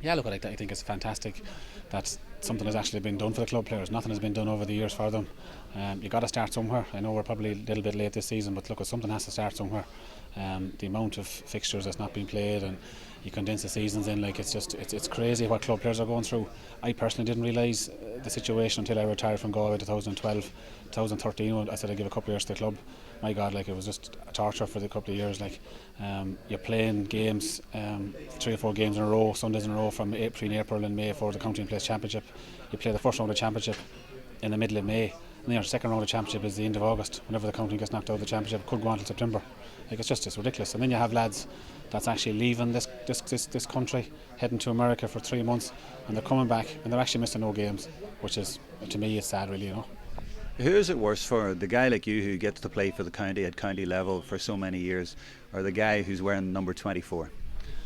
Yeah, look, I think it's fantastic that something has actually been done for the club players. Nothing has been done over the years for them. You got to start somewhere. I know we're probably a little bit late this season, but look, something has to start somewhere. The amount of fixtures that's not been played, and you condense the seasons in, like it's crazy what club players are going through. I personally didn't realise the situation until I retired from Galway 2012, 2013. I said I'd give a couple of years to the club. My God, like it was just a torture for the couple of years. Like you're playing games, 3 or 4 games in a row, Sundays in a row from between April and May for the county and place championship. You play the first round of championship in the middle of May, and then your second round of championship is the end of August. Whenever the county gets knocked out of the championship, could go on till September. Like it's ridiculous. And then you have lads that's actually leaving this country, heading to America for 3 months, and they're coming back and they're actually missing no games, which is, to me, is sad, really. Who is it worse for, the guy like you who gets to play for the county at county level for so many years, or the guy who's wearing number 24?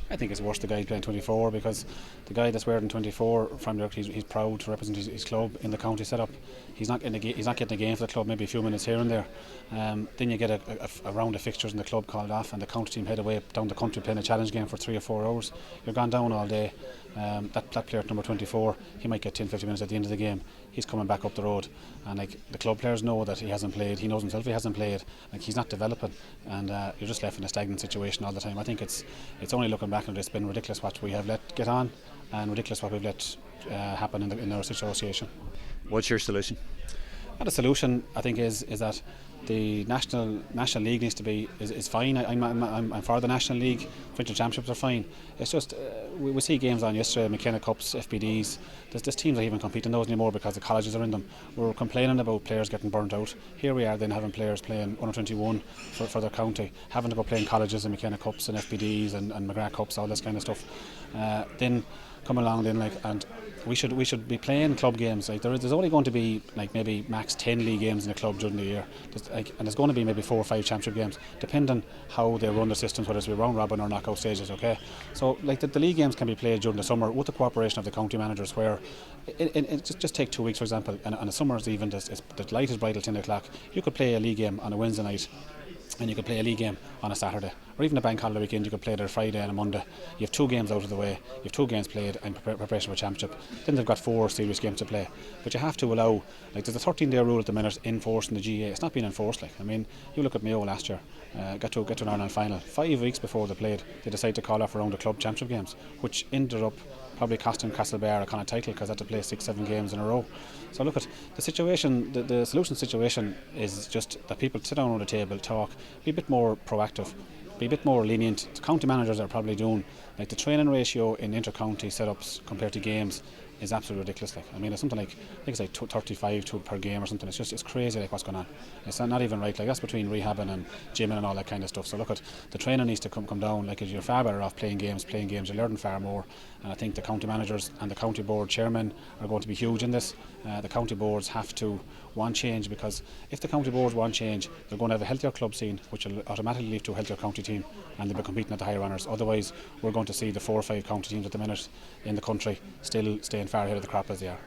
I think it's worse the guy playing 24, because the guy that's wearing 24 from there, he's proud to represent his club in the county setup. He's not getting a game for the club, maybe a few minutes here and there. Then you get a round of fixtures in the club called off, and the county team head away down the country playing a challenge game for 3 or 4 hours. You're gone down all day. That player at number 24, he might get 10-15 minutes at the end of the game. He's coming back up the road, and like the club players know that he hasn't played. He knows himself he hasn't played. Like he's not developing, and you're just left in a stagnant situation all the time. I think it's only looking back on it, it's been ridiculous what we have let get on, and ridiculous what we've let happen in our association. What's your solution? The solution, I think, is that the national league needs to be is fine. I'm for the national league. Provincial championships are fine. It's just we see games on yesterday, McKenna Cups, FBDs. There's teams that even compete in those anymore because the colleges are in them. We're complaining about players getting burnt out. Here we are then having players playing under 21 for their county, having to go play in colleges and McKenna Cups and FBDs and McGrath Cups, all this kind of stuff. Then come along then, like, and we should be playing club games. Like there's only going to be like maybe max 10 league games in a club during the year, and there's going to be maybe 4 or 5 championship games, depending how they run the systems, whether it's round robin or knockout stages. Okay, so like the league games can be played during the summer with the cooperation of the county managers, where it just take 2 weeks, for example, and the summer's even the light is bright till 10 o'clock. You could play a league game on a Wednesday night, and you could play a league game on a Saturday, or even a bank holiday weekend. You could play it a Friday and a Monday. You have 2 games out of the way, you have 2 games played in preparation for a championship. Then they've got 4 serious games to play, but you have to allow, like there's a 13-day rule at the minute enforced in the GA. It's not being enforced. Like, I mean, you look at Mayo last year, got to an Ireland final 5 weeks before they played. They decided to call off a round of club championship games, which ended up probably costing Castlebar a kind of title, because they had to play 6-7 games in a row. So look at the situation. The solution situation is just that people sit down around the table, talk, be a bit more proactive, be a bit more lenient. The county managers are probably doing, like, the training ratio in inter-county setups compared to games is absolutely ridiculous. Like, I mean, it's something like, I think it's like 35 per game or something. It's crazy, like, what's going on. It's not even right. Like, that's between rehabbing and gymming and all that kind of stuff. So look at the training needs to come down. Like, you're far better off playing games. You're learning far more. And I think the county managers and the county board chairmen are going to be huge in this. The county boards have to want change, because if the county boards want change, they're going to have a healthier club scene, which will automatically lead to a healthier county team, and they'll be competing at the higher honours. Otherwise, we're going to see the 4 or 5 county teams at the minute in the country still staying far ahead of the crop as they are.